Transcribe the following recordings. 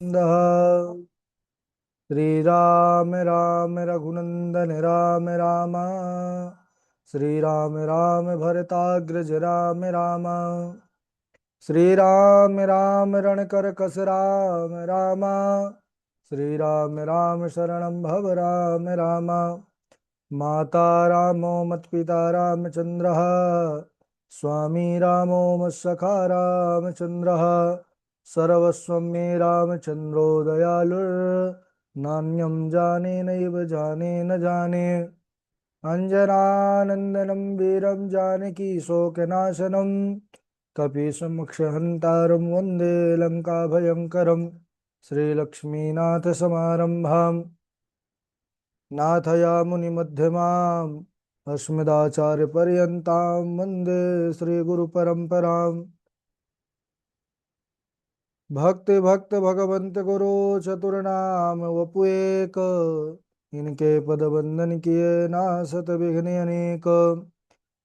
गोविंदः। श्रीराम राम रघुनंदन राम राम। श्रीराम राम भरताग्रज राम राम। श्रीराम राम रणकर कस राम राम। श्रीराम राम शरणं भव राम राम। माता रामो मत्पिता रामचन्द्रः। स्वामी रामो मत्सखा रामचन्द्रः। सर्वस्वं मे रामचन्द्रो दयालुर्नान्यं जाने नैव जाने न जाने। अञ्जनानन्दनं वीरं जानकी शोकनाशनं कपीशमुक्षहन्तारं वन्दे लङ्काभयङ्करं। श्रीलक्ष्मीनाथसमारम्भां नाथयामुनिमध्यमाम् अस्मदाचार्यपर्यन्तां वन्दे श्रीगुरुपरम्पराम्। भक्ति भक्त भगवंत गुरु चतुर्नाम वपु एक। इनके पद बंदन किए नासत विघ्न अनेक।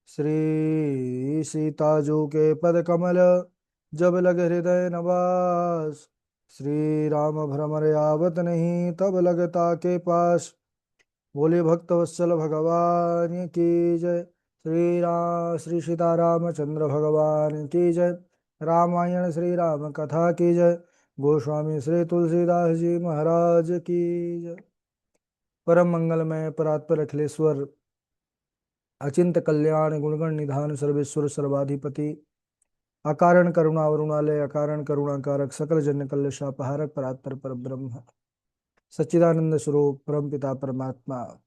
श्री सीताजू के पद कमल जब लग हृदय नवास। श्री राम भ्रमर आवत नहीं तब लगता के पास। बोले भक्त वत्सल भगवान की जय। श्री सीता रामचंद्र भगवान की जय। रामायण श्री राम कथा की जय। गोस्वामी श्री तुलसीदास जी महाराज की जय। परम मंगलमय परात्पर अखिलेश्वर अचिंत कल्याण गुणगण निधान सर्वेश्वर सर्वाधिपति अकारण करुणा वरुणालय अकारण करुणाकारक सकल जन कल्यशापहारक परात्पर परब्रह्म सच्चिदानंद स्वरूप परम पिता परमात्मा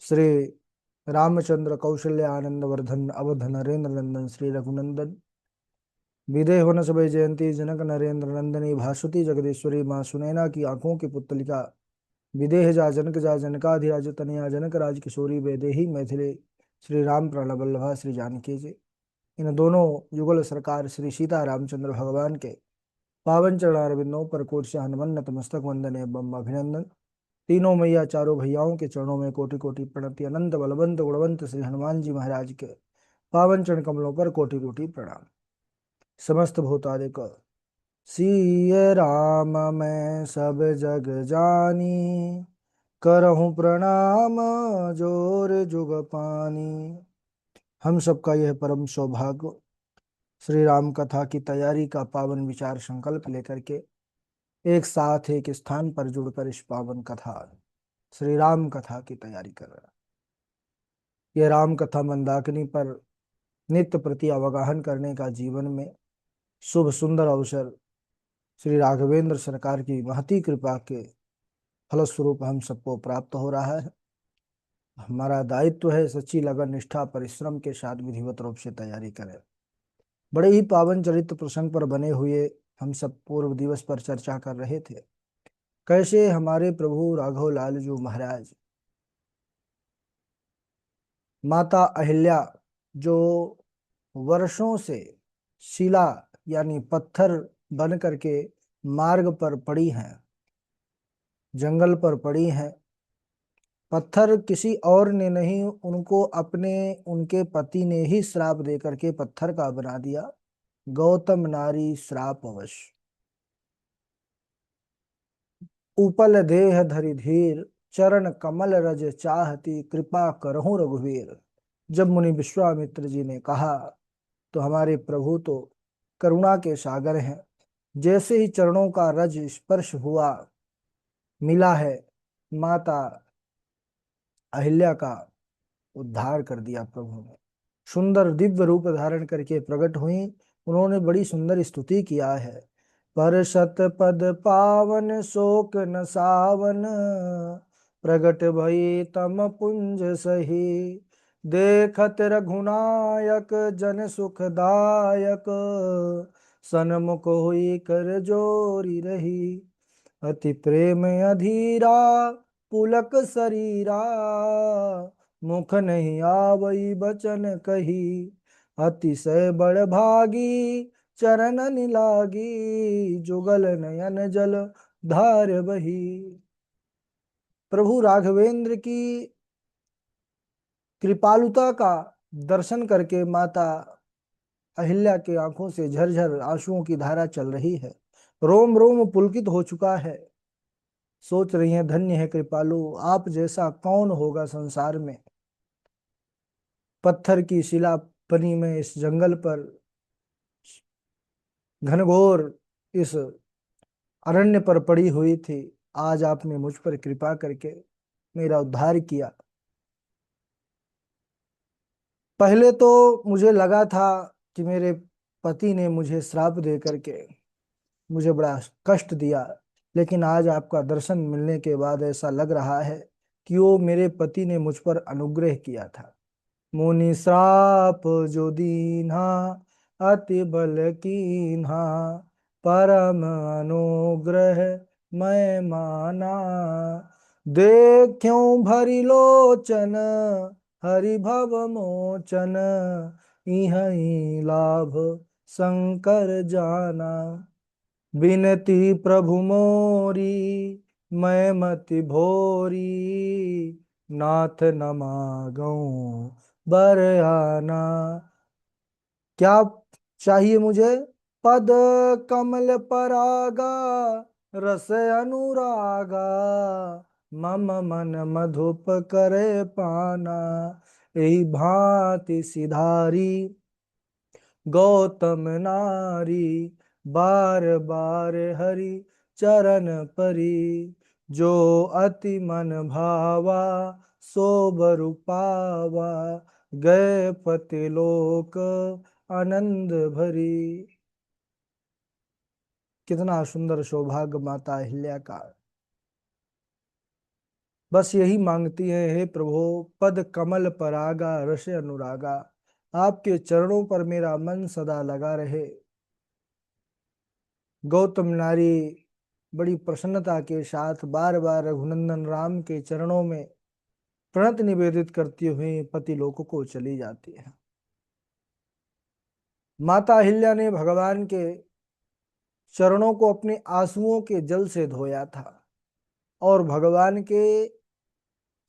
श्री रामचंद्र कौशल्य आनंद वर्धन अवध नरेंद्र नंदन श्री रघुनंदन विदेह वन सब जयंती जनक नरेंद्र नंदनी भासुती जगदीश्वरी माँ सुनैना की आंखों की पुतलिका विदेह जा जनकाधिराज तनया जनक राज किशोरी वैदेही मैथिली श्री राम प्रणव वल्लभा श्री जानकी जी। इन दोनों युगल सरकार श्री सीता रामचंद्र भगवान के पावन चरणारविंदों पर कोटि से हनुमन्नत मस्तक वंदन एवं अभिनंदन। तीनों मैया चारों भैयाओं के चरणों में कोटि कोटि प्रणति। अनंत बलवंत गुणवंत श्री हनुमान जी महाराज के पावन चरण कमलों पर कोटि कोटि प्रणाम। समस्त भूतादिक सिय राम मैं सब जग जानी। करहूँ प्रणाम जोर जुग पानी। हम सबका यह परम सौभाग्य श्री राम कथा की तैयारी का पावन विचार संकल्प लेकर के एक साथ एक स्थान पर जुड़कर इस पावन कथा श्री राम कथा की तैयारी कर रहा है। यह राम कथा मंदाकिनी पर नित्य प्रति अवगाहन करने का जीवन में शुभ सुंदर अवसर श्री राघवेंद्र सरकार की महती कृपा के फलस्वरूप हम सबको प्राप्त हो रहा है। हमारा दायित्व है सच्ची लगन निष्ठा परिश्रम के साथ विधिवत रूप से तैयारी करें। बड़े ही पावन चरित्र प्रसंग पर बने हुए हम सब पूर्व दिवस पर चर्चा कर रहे थे। कैसे हमारे प्रभु राघव लाल जी महाराज माता अहिल्या जो वर्षों से शिला यानी पत्थर बन करके मार्ग पर पड़ी हैं, जंगल पर पड़ी हैं। पत्थर किसी और ने नहीं, उनको अपने उनके पति ने ही श्राप दे करके पत्थर का बना दिया। गौतम नारी श्रापवश उपल देह धरि धीर। चरण कमल रज चाहती कृपा करहु रघुवीर। जब मुनि विश्वामित्र जी ने कहा तो हमारे प्रभु तो करुणा के सागर हैं। जैसे ही चरणों का रज स्पर्श हुआ मिला है, माता अहिल्या का उद्धार कर दिया प्रभु ने। सुंदर दिव्य रूप धारण करके प्रकट हुई। उन्होंने बड़ी सुंदर स्तुति किया है। पर शत पद पावन शोक न सावन। प्रगट भई तम पुंज सही। देखत रघुनायक जन सुखदायक। सन्मुख हुई कर जोरी रही। अति प्रेम अधीरा पुलक शरीरा। मुख नहीं आवई बचन कही। अतिशय बड़ भागी चरण लागी। जुगल नयन जल धार बही। प्रभु राघवेंद्र की कृपालुता का दर्शन करके माता अहिल्या के आंखों से झरझर आंसुओं की धारा चल रही है। रोम रोम पुलकित हो चुका है। सोच रही हैं धन्य है कृपालु, आप जैसा कौन होगा संसार में। पत्थर की शिला पनी में इस जंगल पर, घनघोर इस अरण्य पर पड़ी हुई थी। आज आपने मुझ पर कृपा करके मेरा उद्धार किया। पहले तो मुझे लगा था कि मेरे पति ने मुझे श्राप दे करके मुझे बड़ा कष्ट दिया, लेकिन आज आपका दर्शन मिलने के बाद ऐसा लग रहा है कि वो मेरे पति ने मुझ पर अनुग्रह किया था। मुनि श्राप जो दीन्हा, अति बल कीन्हा, परम अनुग्रह मैं माना। देख्यों भरी लोचन, हरि भव मोचन, इहि लाभ शंकर जाना। बिनती प्रभु मोरी, मैं मति भोरी, नाथ न मागऊं बर आना। क्या चाहिए मुझे? पद कमल परागा, रस अनुरागा, मम मन मधुप करे पाना। यही भांति सिधारी गौतम नारी, बार बार हरि चरण परी। जो अति मन भावा, सो बर पावा, गए पति लोक आनंद भरी। कितना सुंदर सौभाग्य माता अहिल्या का। बस यही मांगती है, हे प्रभु पद कमल परागा, रस अनुरागा, आपके चरणों पर मेरा मन सदा लगा रहे। गौतम नारी बड़ी प्रसन्नता के साथ बार बार रघुनंदन राम के चरणों में प्रणत निवेदित करती हुई पति लोक को चली जाती है। माता अहिल्या ने भगवान के चरणों को अपने आंसुओं के जल से धोया था, और भगवान के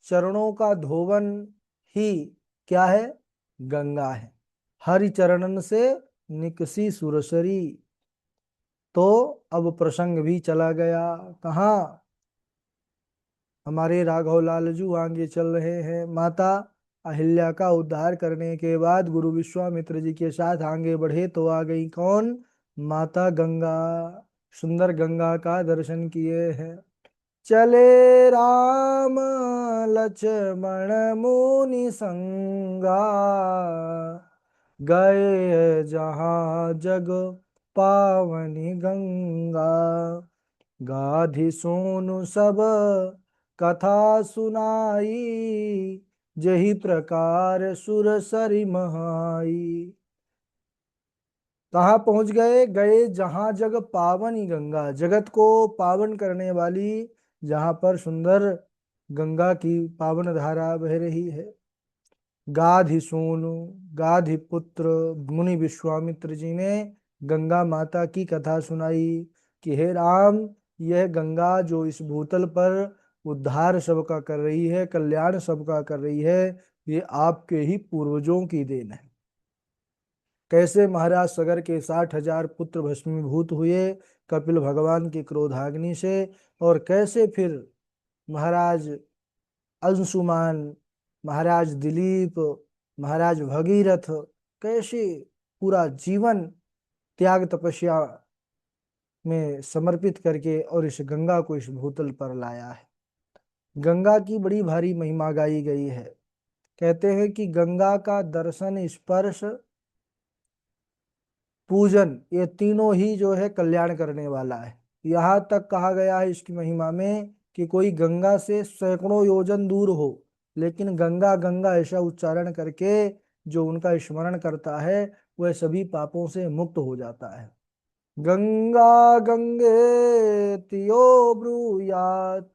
चरणों का धोवन ही क्या है? गंगा है। हरि चरणन से निकसी सुरसरी। तो अब प्रसंग भी चला गया कहाँ? हमारे राघव लालजू आगे चल रहे हैं। माता अहिल्या का उद्धार करने के बाद गुरु विश्वामित्र जी के साथ आगे बढ़े तो आ गई कौन? माता गंगा। सुंदर गंगा का दर्शन किए हैं। चले राम लक्ष्मण मुनि संगा, गए जहाँ जग पावनी गंगा। गाधि सोनु सब कथा सुनाई, जही प्रकार सुर सरी महाई। कहाँ पहुंच गए? गए जहां जग पावनी गंगा, जगत को पावन करने वाली, जहां पर सुंदर गंगा की पावन धारा बह रही है। गाधि सोनु, गाधि पुत्र मुनि विश्वामित्र जी ने गंगा माता की कथा सुनाई कि हे राम, यह गंगा जो इस भूतल पर उद्धार सबका कर रही है, कल्याण सबका कर रही है, ये आपके ही पूर्वजों की देन है। कैसे महाराज सगर के 60,000 पुत्र भस्मीभूत हुए कपिल भगवान की क्रोधाग्नि से, और कैसे फिर महाराज अंशुमान, महाराज दिलीप, महाराज भगीरथ कैसे पूरा जीवन त्याग तपस्या में समर्पित करके और इस गंगा को इस भूतल पर लाया है। गंगा की बड़ी भारी महिमा गाई गई है। कहते हैं कि गंगा का दर्शन, स्पर्श, पूजन, ये तीनों ही जो है कल्याण करने वाला है। यहाँ तक कहा गया है इसकी महिमा में कि कोई गंगा से सैकड़ों योजन दूर हो, लेकिन गंगा गंगा ऐसा उच्चारण करके जो उनका स्मरण करता है, वह सभी पापों से मुक्त हो जाता है। गंगा गंगेति यो ब्रूयात्,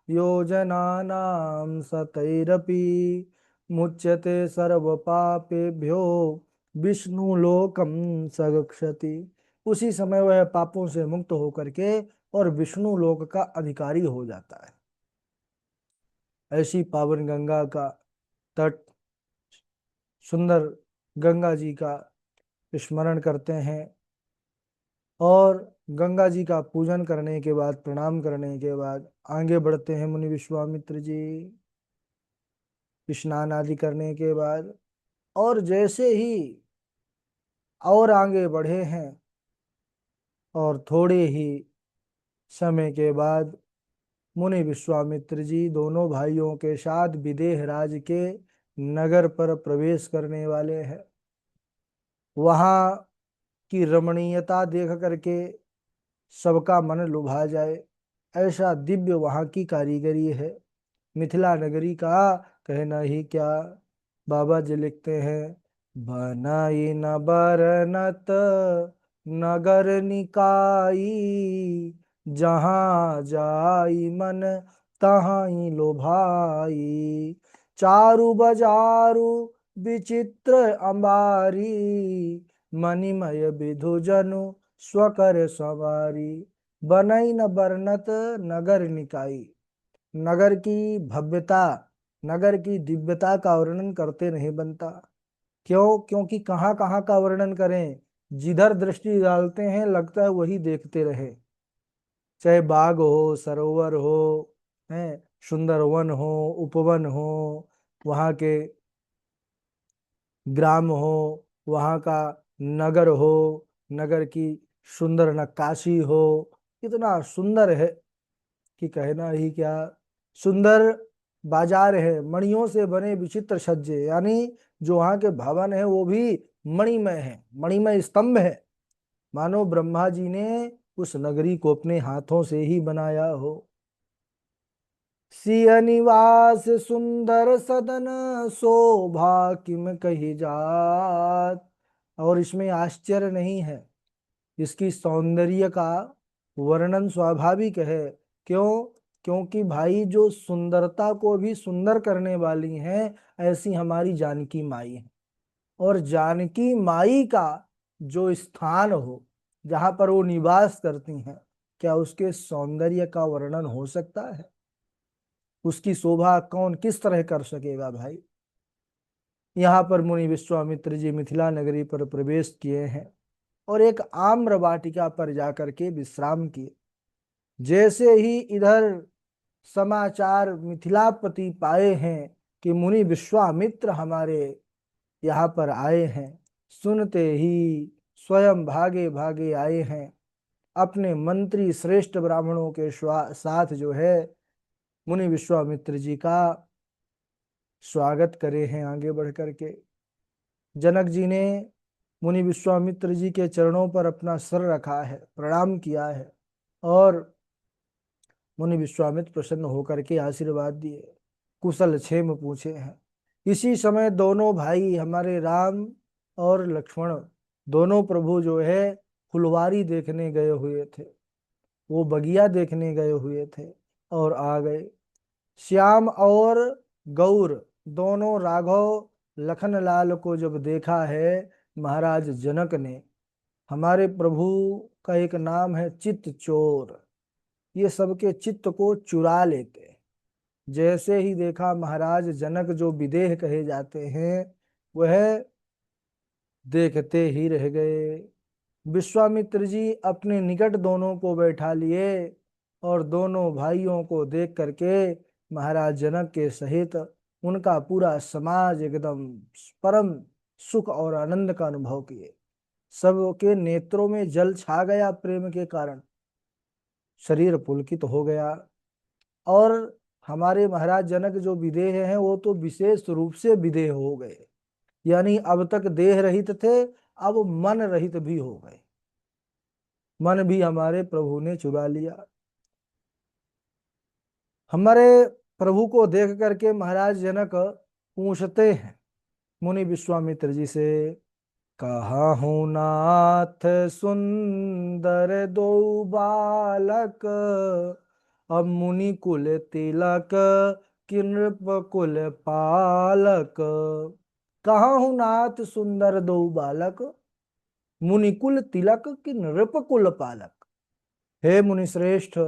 योजनानां सतैरपि, मुच्यते सर्व पापेभ्यो विष्णुलोकम सगच्छति। उसी समय वह पापों से मुक्त होकर के और विष्णु लोक का अधिकारी हो जाता है। ऐसी पावन गंगा का तट, सुंदर गंगा जी का स्मरण करते हैं। और गंगा जी का पूजन करने के बाद, प्रणाम करने के बाद आगे बढ़ते हैं मुनि विश्वामित्र जी। स्नान आदि करने के बाद और जैसे ही और आगे बढ़े हैं और थोड़े ही समय के बाद मुनि विश्वामित्र जी दोनों भाइयों के साथ विदेह राज के नगर पर प्रवेश करने वाले हैं। वहां की रमणीयता देख करके सबका मन लुभा जाए, ऐसा दिव्य वहां की कारीगरी है। मिथिला नगरी का कहना ही क्या। बाबा जी लिखते हैं, बनाई न बरनत नगर निकाई, जहाँ जाई मन तहाँ लो भाई, चारु बजारु विचित्र अंबारी, मणिमय विधु जनु स्वकर सवारी। बनई न बरनत नगर निकाई, नगर की भव्यता, नगर की दिव्यता का वर्णन करते नहीं बनता। क्यों? क्योंकि कहाँ कहाँ का वर्णन करें, जिधर दृष्टि डालते हैं लगता है वही देखते रहे। चाहे बाग हो, सरोवर हो, है, सुंदर वन हो, उपवन हो, वहाँ के ग्राम हो, वहाँ का नगर हो, नगर की सुंदर नक्काशी हो, इतना सुंदर है कि कहना ही क्या। सुंदर बाजार है, मणियों से बने विचित्र सज्जे, यानी जो वहाँ के भवन है वो भी मणिमय है, मणिमय स्तंभ है, मानो ब्रह्मा जी ने उस नगरी को अपने हाथों से ही बनाया हो। सिय निवास सुंदर सदन, शोभा किम कही जात। और इसमें आश्चर्य नहीं है, इसकी सौंदर्य का वर्णन स्वाभाविक है। क्यों? क्योंकि भाई जो सुंदरता को भी सुंदर करने वाली हैं, ऐसी हमारी जानकी माई है। और जानकी माई का जो स्थान हो, जहां पर वो निवास करती हैं, क्या उसके सौंदर्य का वर्णन हो सकता है? उसकी शोभा कौन किस तरह कर सकेगा भाई। यहाँ पर मुनि विश्वामित्र जी मिथिला नगरी पर प्रवेश किए हैं और एक आम्र वाटिका पर जाकर के विश्राम किए। जैसे ही इधर समाचार मिथिलापति पाए हैं कि मुनि विश्वामित्र हमारे यहाँ पर आए हैं, सुनते ही स्वयं भागे भागे आए हैं, अपने मंत्री श्रेष्ठ ब्राह्मणों के साथ जो है मुनि विश्वामित्र जी का स्वागत करे हैं। आगे बढ़ करके जनक जी ने मुनि विश्वामित्र जी के चरणों पर अपना सर रखा है, प्रणाम किया है और मुनि विश्वामित्र प्रसन्न होकर के आशीर्वाद दिए, कुशल क्षेम पूछे हैं। इसी समय दोनों भाई हमारे राम और लक्ष्मण, दोनों प्रभु जो है फुलवारी देखने गए हुए थे, वो बगिया देखने गए हुए थे और आ गए। श्याम और गौर दोनों राघव लखनलाल को जब देखा है महाराज जनक ने, हमारे प्रभु का एक नाम है चित्त चोर, ये सबके चित्त को चुरा लेते हैं। जैसे ही देखा महाराज जनक जो विदेह कहे जाते हैं, वह देखते ही रह गए। विश्वामित्र जी अपने निकट दोनों को बैठा लिए और दोनों भाइयों को देख करके महाराज जनक के सहित उनका पूरा समाज एकदम परम सुख और आनंद का अनुभव किए। सबके नेत्रों में जल छा गया प्रेम के कारण, शरीर पुलकित हो गया। और हमारे महाराज जनक जो विदेह हैं वो तो विशेष रूप से विदेह हो गए, यानी अब तक देह रहित थे, अब मन रहित भी हो गए। मन भी हमारे प्रभु ने चुरा लिया। हमारे प्रभु को देख करके महाराज जनक पूछते हैं मुनि विश्वामित्र जी से, कहा हूँ नाथ सुंदर दो बालक, अब मुनि कुल तिलक कि नृप कुल पालक। कहा हूँ नाथ सुंदर दो बालक, मुनिकुल तिलक कि नृप कुल पालक। हे मुनि श्रेष्ठ,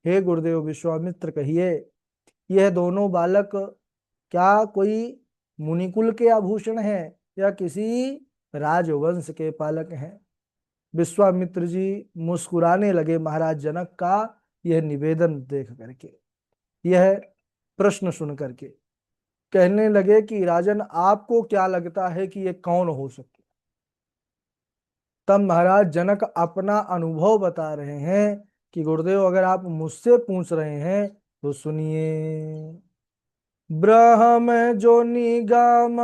हे गुरुदेव विश्वामित्र, कहिए यह दोनों बालक क्या कोई मुनिकुल के आभूषण हैं या किसी राजवंश के पालक हैं? विश्वामित्र जी मुस्कुराने लगे महाराज जनक का यह निवेदन देख करके, यह प्रश्न सुन करके। कहने लगे कि राजन, आपको क्या लगता है कि ये कौन हो सकता। तब महाराज जनक अपना अनुभव बता रहे हैं कि गुरुदेव, अगर आप मुझसे पूछ रहे हैं तो सुनिए। ब्रह्म जो निगम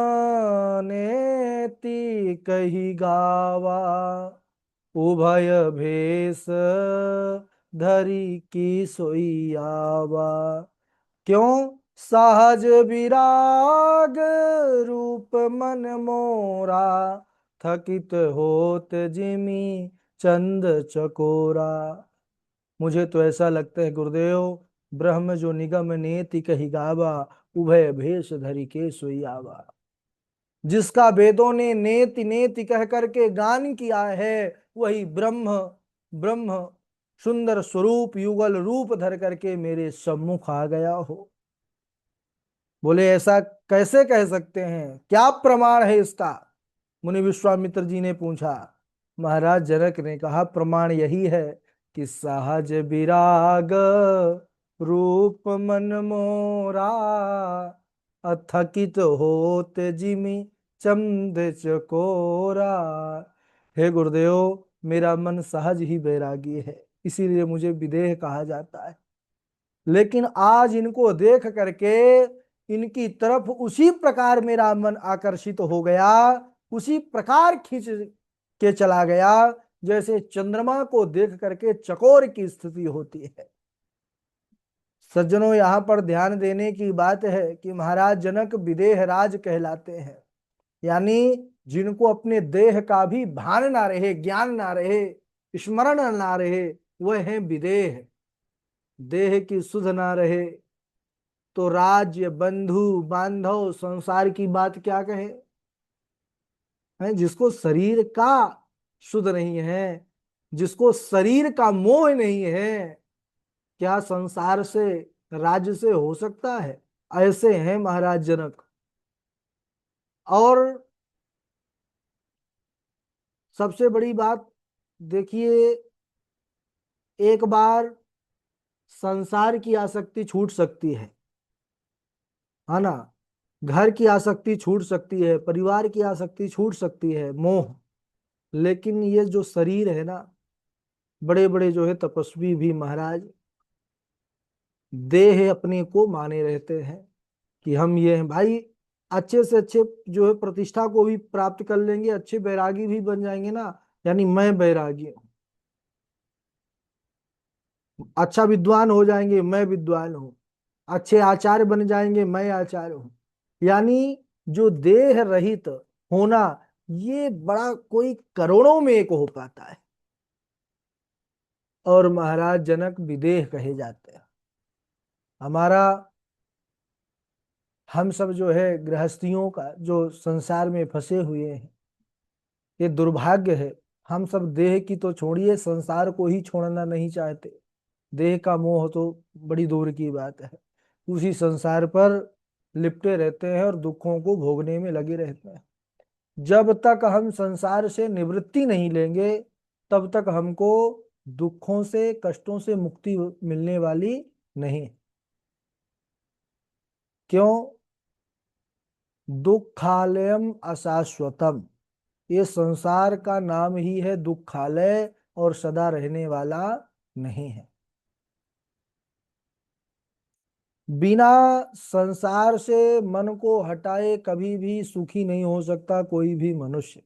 नेति कही गावा, उभय भेष धरी की सोई आवा। क्यों? सहज विराग रूप मन मोरा, थकित होत जिमी चंद चकोरा। मुझे तो ऐसा लगता है गुरुदेव, ब्रह्म जो निगम नेति कही गावा, उभय भेष धरि के सोई आवा। जिसका वेदों ने नेति नेति कह करके गान किया है, वही ब्रह्म ब्रह्म सुंदर स्वरूप युगल रूप धर करके मेरे सम्मुख आ गया हो। बोले ऐसा कैसे कह सकते हैं, क्या प्रमाण है इसका? मुनि विश्वामित्र जी ने पूछा। महाराज जनक ने कहा, प्रमाण यही है कि सहज विराग रूप मन मोरा, अथकित होत जिमि चंद चकोरा। हे गुरुदेव, मेरा मन सहज ही बैरागी है, इसीलिए मुझे विदेह कहा जाता है। लेकिन आज इनको देख करके इनकी तरफ उसी प्रकार मेरा मन आकर्षित हो गया, उसी प्रकार खींच के चला गया जैसे चंद्रमा को देख करके चकोर की स्थिति होती है। सज्जनों, यहाँ पर ध्यान देने की बात है कि महाराज जनक विदेह राज कहलाते हैं, यानी जिनको अपने देह का भी भान ना रहे, ज्ञान ना रहे, स्मरण ना रहे, वह है विदेह। देह की सुध ना रहे तो राज्य बंधु बांधव संसार की बात क्या कहे। है जिसको शरीर का सुध नहीं है, जिसको शरीर का मोह नहीं है, क्या संसार से राज्य से हो सकता है? ऐसे हैं महाराज जनक। और सबसे बड़ी बात देखिए, एक बार संसार की आसक्ति छूट सकती है ना, घर की आसक्ति छूट सकती है, परिवार की आसक्ति छूट सकती है, मोह। लेकिन ये जो शरीर है ना, बड़े बड़े जो है तपस्वी भी महाराज देह अपने को माने रहते हैं कि हम ये हैं भाई। अच्छे से अच्छे जो है प्रतिष्ठा को भी प्राप्त कर लेंगे, अच्छे बैरागी भी बन जाएंगे ना, यानी मैं बैरागी हूँ। अच्छा विद्वान हो जाएंगे, मैं विद्वान हूँ। अच्छे आचार्य बन जाएंगे, मैं आचार्य हूँ। यानी जो देह रहित होना, ये बड़ा कोई करोड़ों में एक हो पाता है। और महाराज जनक विदेह कहे जाते हैं। हमारा हम सब जो है गृहस्थियों का जो संसार में फंसे हुए हैं, ये दुर्भाग्य है। हम सब देह की तो छोड़िए, संसार को ही छोड़ना नहीं चाहते। देह का मोह तो बड़ी दूर की बात है, उसी संसार पर लिपटे रहते हैं और दुखों को भोगने में लगे रहते हैं। जब तक हम संसार से निवृत्ति नहीं लेंगे, तब तक हमको दुखों से कष्टों से मुक्ति मिलने वाली नहीं। क्यों? दुखालयम अशाश्वतम, ये संसार का नाम ही है दुखालय, और सदा रहने वाला नहीं है। बिना संसार से मन को हटाए कभी भी सुखी नहीं हो सकता कोई भी मनुष्य।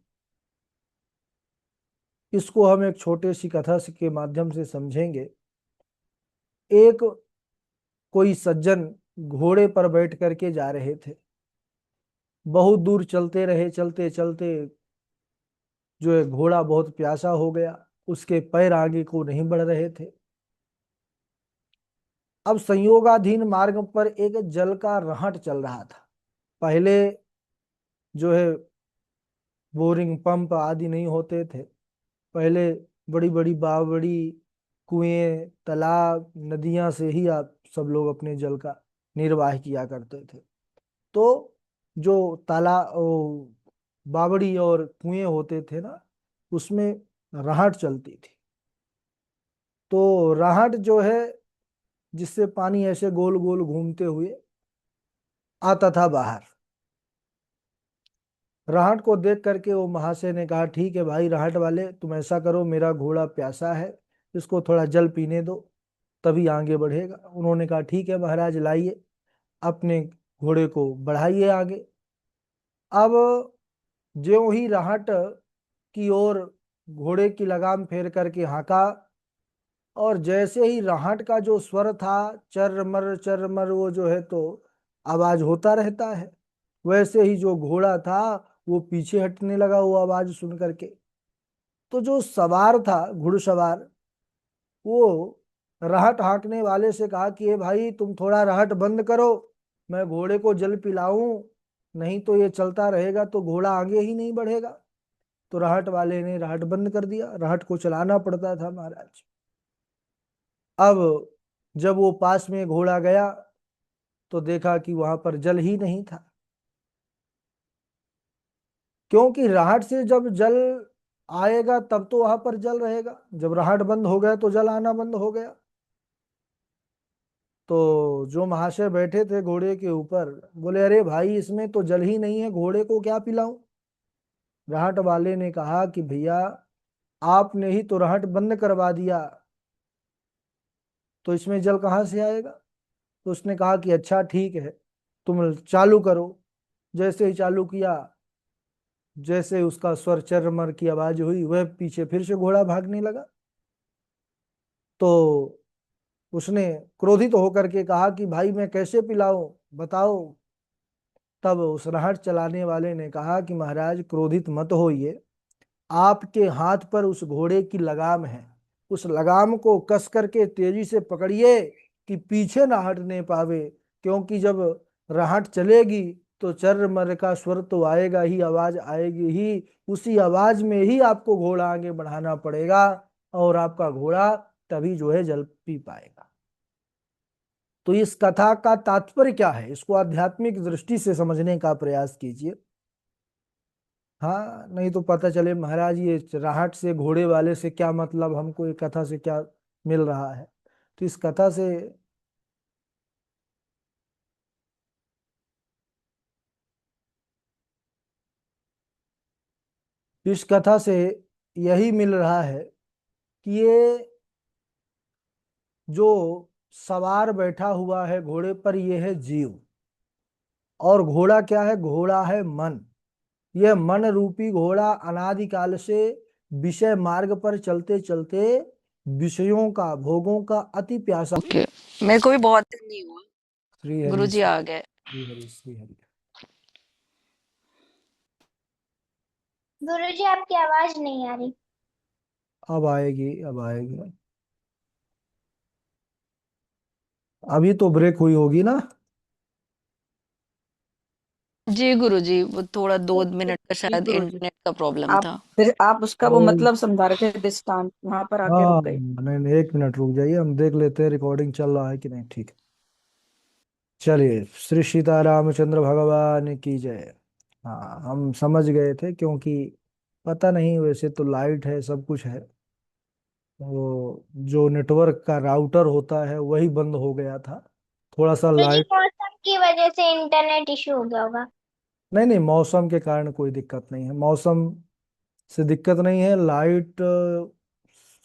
इसको हम एक छोटे सी कथा के माध्यम से समझेंगे। एक कोई सज्जन घोड़े पर बैठ करके जा रहे थे। बहुत दूर चलते रहे, चलते चलते जो है घोड़ा बहुत प्यासा हो गया, उसके पैर आगे को नहीं बढ़ रहे थे। अब संयोगाधीन मार्ग पर एक जल का रहट चल रहा था। पहले जो है बोरिंग पंप आदि नहीं होते थे। पहले बड़ी बड़ी बावड़ी, कुएं, तालाब, नदियां से ही आप सब लोग अपने जल का निर्वाह किया करते थे। तो जो ताला बावड़ी और कुएं होते थे ना, उसमें राहट चलती थी। तो राहट जो है, जिससे पानी ऐसे गोल गोल घूमते हुए आता था बाहर। राहट को देख करके वो महाशय ने कहा, ठीक है भाई राहट वाले, तुम ऐसा करो, मेरा घोड़ा प्यासा है, इसको थोड़ा जल पीने दो, तभी आगे बढ़ेगा। उन्होंने कहा ठीक है महाराज, लाइए, अपने घोड़े को बढ़ाइए आगे। अब ज्यों ही राहट की ओर घोड़े की लगाम फेर करके हाँका, और जैसे ही राहट का जो स्वर था, चरमर चरमर, वो जो है तो आवाज होता रहता है, वैसे ही जो घोड़ा था वो पीछे हटने लगा वो आवाज सुन करके। तो जो सवार था, घुड़सवार, वो राहट हाँकने वाले से कहा कि ए भाई, तुम थोड़ा राहट बंद करो, मैं घोड़े को जल पिलाऊं, नहीं तो ये चलता रहेगा तो घोड़ा आगे ही नहीं बढ़ेगा। तो राहट वाले ने राहट बंद कर दिया, राहट को चलाना पड़ता था महाराज। अब जब वो पास में घोड़ा गया तो देखा कि वहां पर जल ही नहीं था, क्योंकि राहट से जब जल आएगा तब तो वहां पर जल रहेगा, जब राहट बंद हो गया तो जल आना बंद हो गया। तो जो महाशय बैठे थे घोड़े के ऊपर, बोले अरे भाई, इसमें तो जल ही नहीं है, घोड़े को क्या पिलाऊं। राहट वाले ने कहा कि भैया, आपने ही तो राहट बंद करवा दिया, तो इसमें जल कहाँ से आएगा। तो उसने कहा कि अच्छा ठीक है, तुम चालू करो। जैसे ही चालू किया, जैसे उसका स्वर चरमर की आवाज हुई, वह पीछे फिर से घोड़ा भागने लगा। तो उसने क्रोधित होकर के कहा कि भाई मैं कैसे पिलाऊं, बताओ। तब उस राहट चलाने वाले ने कहा कि महाराज क्रोधित मत होइए, आपके हाथ पर उस घोड़े की लगाम है, उस लगाम को कस करके तेजी से पकड़िए कि पीछे ना हटने पावे, क्योंकि जब राहट चलेगी तो चर्र का स्वर तो आएगा ही, आवाज आएगी ही, उसी आवाज में ही आपको घोड़ा आगे बढ़ाना पड़ेगा, और आपका घोड़ा तभी जो है जल पी पाएगा। तो इस कथा का तात्पर्य क्या है, इसको आध्यात्मिक दृष्टि से समझने का प्रयास कीजिए। हाँ, नहीं तो पता चले महाराज ये राहट से, घोड़े वाले से क्या मतलब, हमको ये कथा से क्या मिल रहा है। तो इस कथा से यही मिल रहा है कि ये जो सवार बैठा हुआ है घोड़े पर, ये है जीव। और घोड़ा क्या है, घोड़ा है मन। यह मन रूपी घोड़ा अनादिकाल से विषय मार्ग पर चलते चलते विषयों का, भोगों का अति प्यासा। ओके, मेरे को भी बहुत दिन नहीं हुआ, श्री हरि गुरुजी आ गए। श्री हरि श्री हरि। गुरुजी आपकी आवाज नहीं आ रही। अब आएगी, अब आएगी। अभी तो ब्रेक हुई होगी ना। जी गुरुजी, वो थोड़ा 2 मिनट का जी शायद गुरुजी, इंटरनेट का प्रॉब्लम आप था। फिर आप उसका वो तो मतलब समझा रहे थे दृष्टांत, वहां पर आके हाँ, रुक गए। नहीं नहीं, 1 मिनट रुक जाइए, हम देख लेते हैं रिकॉर्डिंग चल रहा है कि नहीं। ठीक है, चलिए, श्री सीतारामचंद्र भगवान की जय। हाँ, हम समझ गए थे, क्योंकि पता नहीं, वैसे तो लाइट है, सब कुछ है, वो जो नेटवर्क का राउटर होता है वही बंद हो गया था, थोड़ा सा गुरुजी लाइट। मौसम की वजह से इंटरनेट इशू हो गया होगा। नहीं नहीं, मौसम के कारण कोई दिक्कत नहीं है, मौसम से दिक्कत नहीं है, लाइट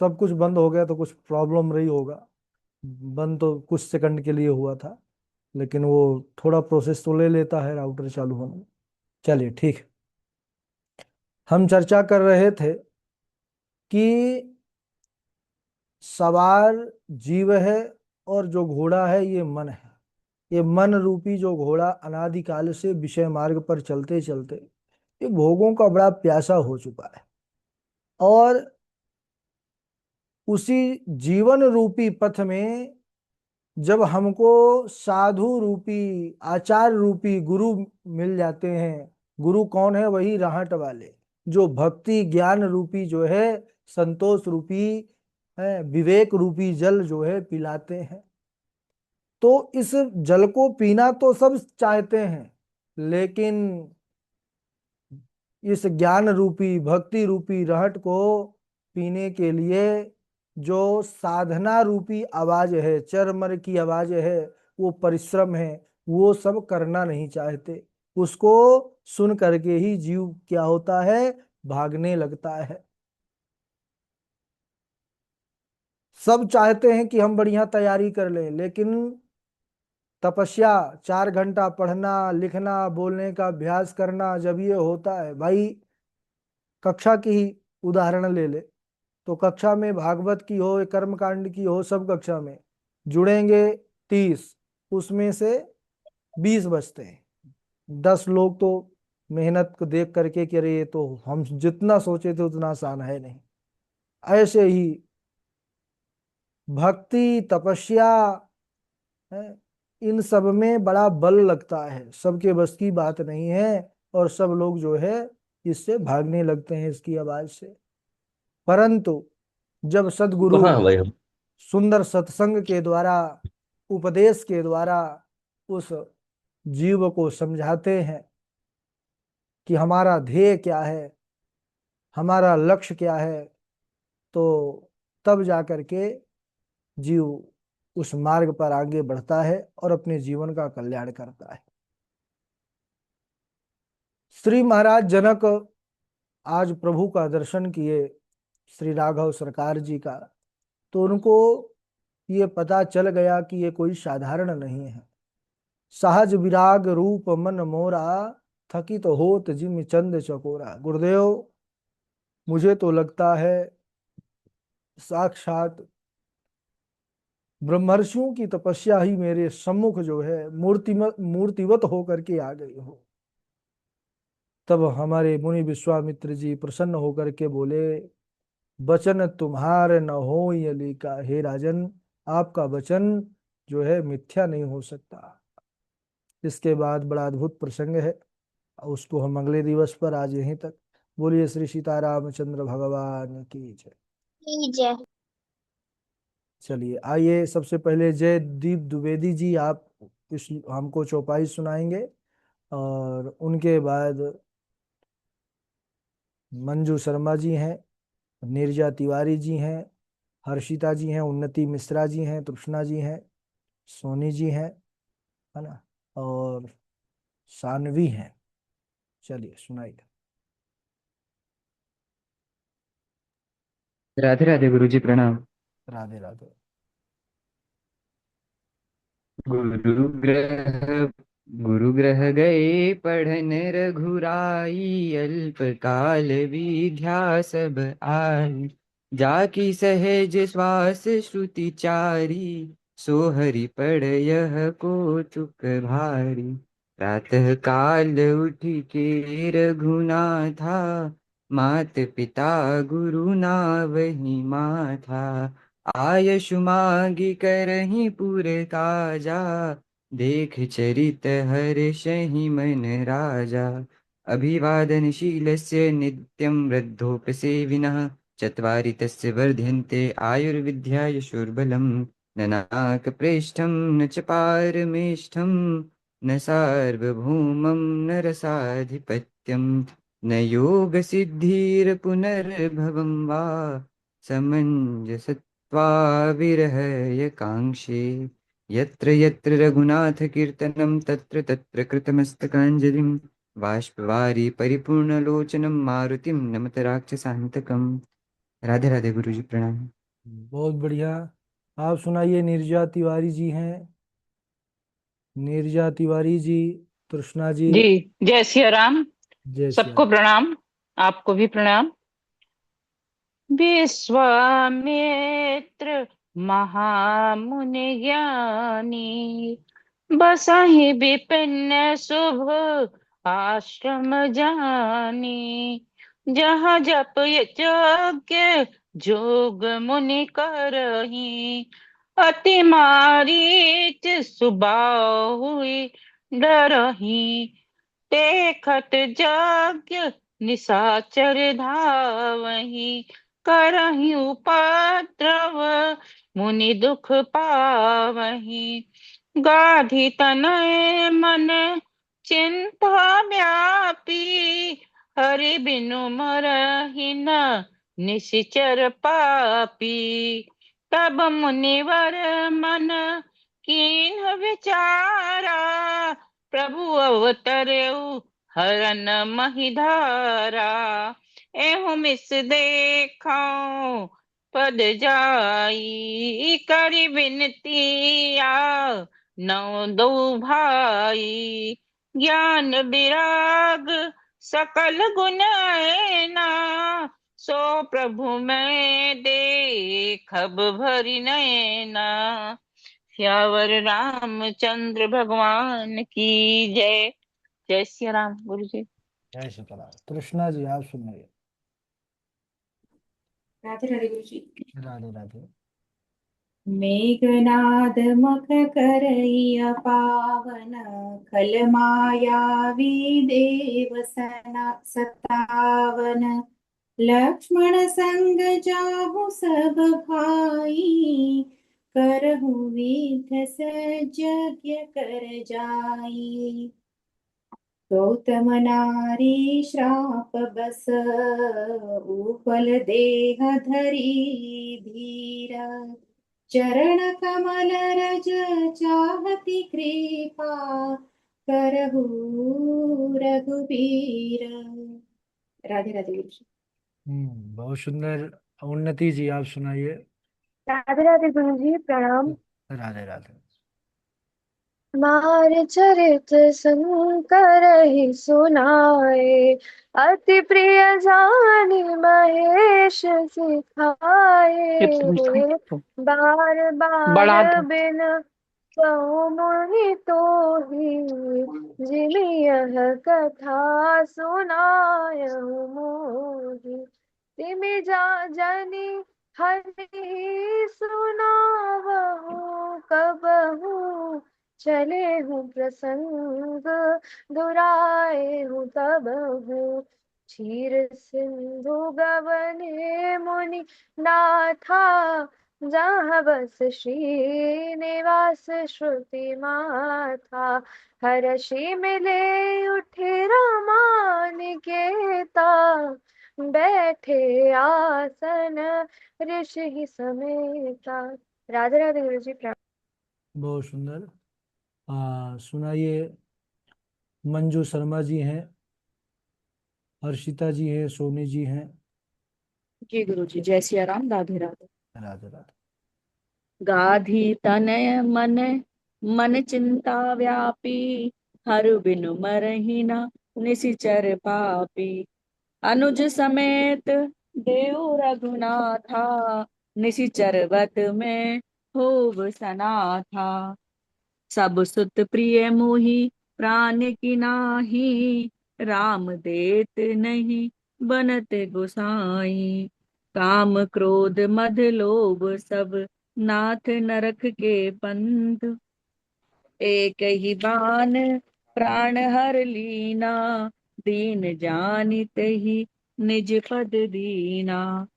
सब कुछ बंद हो गया तो कुछ प्रॉब्लम रही होगा। बंद तो कुछ सेकंड के लिए हुआ था, लेकिन वो थोड़ा प्रोसेस तो ले लेता है राउटर चालू होने में। चलिए ठीक है। हम चर्चा कर रहे थे कि सवार जीव है, और जो घोड़ा है ये मन है। ये मन रूपी जो घोड़ा अनादिकाल से विषय मार्ग पर चलते चलते ये भोगों का बड़ा प्यासा हो चुका है, और उसी जीवन रूपी पथ में जब हमको साधु रूपी, आचार्य रूपी गुरु मिल जाते हैं। गुरु कौन है, वही राहट वाले, जो भक्ति ज्ञान रूपी जो है, संतोष रूपी है, विवेक रूपी जल जो है पिलाते हैं। तो इस जल को पीना तो सब चाहते हैं, लेकिन इस ज्ञान रूपी, भक्ति रूपी रहट को पीने के लिए जो साधना रूपी आवाज है, चरमर की आवाज है, वो परिश्रम है, वो सब करना नहीं चाहते। उसको सुन करके ही जीव क्या होता है, भागने लगता है। सब चाहते हैं कि हम बढ़िया तैयारी कर लें, लेकिन तपस्या 4 घंटा पढ़ना लिखना बोलने का अभ्यास करना जब ये होता है, भाई कक्षा की ही उदाहरण ले ले, तो कक्षा में भागवत की हो कर्म कांड की हो, सब कक्षा में जुड़ेंगे 30, उसमें से 20 बचते हैं। 10 लोग तो मेहनत को देख करके कि अरे ये तो हम जितना सोचे थे उतना आसान है नहीं। ऐसे ही भक्ति तपस्या है, इन सब में बड़ा बल लगता है, सबके बस की बात नहीं है, और सब लोग जो है इससे भागने लगते हैं इसकी आवाज से। परंतु जब सदगुरु कहाँ भाई हम। सुंदर सत्संग के द्वारा उपदेश के द्वारा उस जीव को समझाते हैं कि हमारा ध्येय क्या है, हमारा लक्ष्य क्या है, तो तब जाकर के जीव उस मार्ग पर आगे बढ़ता है और अपने जीवन का कल्याण करता है। श्री महाराज जनक आज प्रभु का दर्शन किए, श्री राघव सरकार जी का, तो उनको ये पता चल गया कि ये कोई साधारण नहीं है। सहज विराग रूप मन मोरा, थकित होत जिम चंद चकोरा। गुरुदेव, मुझे तो लगता है साक्षात ब्रह्मर्षियों की तपस्या ही मेरे सम्मुख जो है मूर्तिवत होकर के आ गई हो। तब हमारे मुनि विश्वामित्र जी प्रसन्न होकर के बोले, वचन तुम्हारे न हो यली का, हे राजन, आपका वचन जो है मिथ्या नहीं हो सकता। इसके बाद बड़ा अद्भुत प्रसंग है, उसको हम अगले दिवस पर आज यहीं तक। बोलिए श्री सीतारामचंद्र भगवान की जय। जय। चलिए आइए, सबसे पहले जयदीप द्विवेदी जी आप इस हमको चौपाई सुनाएंगे, और उनके बाद मंजू शर्मा जी हैं, नीरजा तिवारी जी हैं, हर्षिता जी हैं, उन्नति मिश्रा जी हैं, तृष्णा जी हैं, सोनी जी हैं, है ना, और सानवी हैं। चलिए सुनाइए। राधे राधे गुरु जी, प्रणाम। राधे राधे। गुरु ग्रह गुरु ग्रह गए पढ़न रघुराई, अल्प काल विद्या सब आई। जाकी सहज श्वास श्रुति चारी, सो हरि पढ़ यह को चुक भारी। प्रातः काल उठी के रघुनाथा, मात पिता गुरु ना वही माथा। आयशु मागी करहीं पुर काजा, देख चरित हर्षहि मन राजा। अभिवादनशीलस्य नित्यं वृद्धोपसेविनः, चत्वारि तस्य वर्ध्यन्ते आयुर्विद्या यशोर्बलम्। न नाकप्रेष्ठं न च पारमेष्ठं, न सार्वभौमं न रसाधिपत्यं। न योगसिद्धिर्पुनर्भवं वा, समञ्जसत्वा विरहय काङ्क्षे। यत्र यत्र रघुनाथ कीर्तनं, तत्र तत्र कृतमस्तकाञ्जलिं। बाष्पवारी परिपूर्णलोचनं, मारुतिं नमत राक्षसान्तकम्। राधे राधे गुरु जी, प्रणाम। बहुत बढ़िया। आप सुनाइए, नीरजा तिवारी जी हैं, नीरजा तिवारी जी, तृष्णा जी। जी, जय सिया राम। जय श्री सबको प्रणाम, आपको भी प्रणाम। विश्वामित्र महामुनि ज्ञानी, बसहि विपिन शुभ आश्रम जानी। जहाँ जप यज्ञ जोग मुनि करही, अति मारीच सुबाहुई डरही। देखत यज्ञ निशाचर धावही, करही उपद्रव मुनि दुख पावही। गाधी तनय मन चिंता व्यापी, हरि बिनु मरहि न निशिचर पापी। तब मुनिवर मन कीन्ह विचारा, प्रभु अवतरऊ हरन महिधारा। एहु मिस देखऊं पद जाई, करी बिनतिया नौ दो भाई। ज्ञान विराग सकल गुण ऐना, सो प्रभु मैं देखब भरि नैना। सियावर रामचंद्र भगवान की जय। जय सिया राम। गुरु जी। जय सीताराम। कृष्णा जी आप सुनिए। राधे राधे गुरु जी। राधे राधे। मेघनाद मख करैया पावन, खल मायावी देव सतावन। लक्ष्मण संग जाहु सब भाई, करहु विध सजज्ञ कर जाई। गौतम नारी श्राप बस, उपल देह धरी धीरा। चरण कमल रज चाहती कृपा, करहु रघुबीर। राधे राधे गुरु जी। बहुत सुंदर। उन्नति जी आप सुनाइए। राधे राधे गुरु जी, प्रणाम। राधे राधे। मार चरित सुनकर ही सुनाए, अति प्रिय जानी महेश सिखाए। बार बढ़ा बार दो। बिन कहूँ मुनि तो ही, जिमि यह कथा सुनायहु मोहि। तिमि जनी हरि सुनावहु, कबहु चले हूँ प्रसंग, दुराए हूँ तब हूँ। क्षीर सिंधु गवने मुनि नाथा, जहाँ बस श्रीनिवास श्रुति माथा। हर्षि मिले उठे रामानिकेता, बैठे आसन ऋषि समेता। राधे राधे गुरु जी, प्रणाम। बहुत सुंदर। सुनाइए। मंजू शर्मा जी हैं, हर्षिता जी हैं, सोनी जी हैं। जी गुरु जी। जय सिया राम। राधे राधे। राधे राधे। गाधी तनय मन, मन चिंता व्यापी। हर बिनु मरहि न निशिचर पापी। अनुज समेत देव रघुनाथा, निशिचर वत में होव सनाथा। सब सुत प्रिय मोहि प्राण की नाही, राम देत नहीं बनत गोसाई। काम क्रोध मद लोभ सब नाथ नरक के पंथ, एक ही बान प्राण हर लीना। दीन जानित ही निज पद दीना।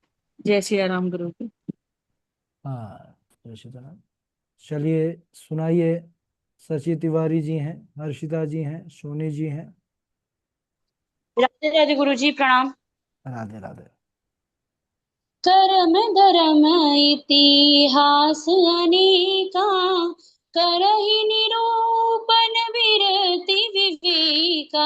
जय सिया राम गुरु जी। जय सीताराम। चलिए सुनाइए। शशि तिवारी जी हैं, हर्षिता जी हैं, सोनी जी हैं। राधे राधे गुरु जी, प्रणाम। राधे राधे। कर्म धर्म इतिहास अनेका, करहि निरूपण विरति विवेका।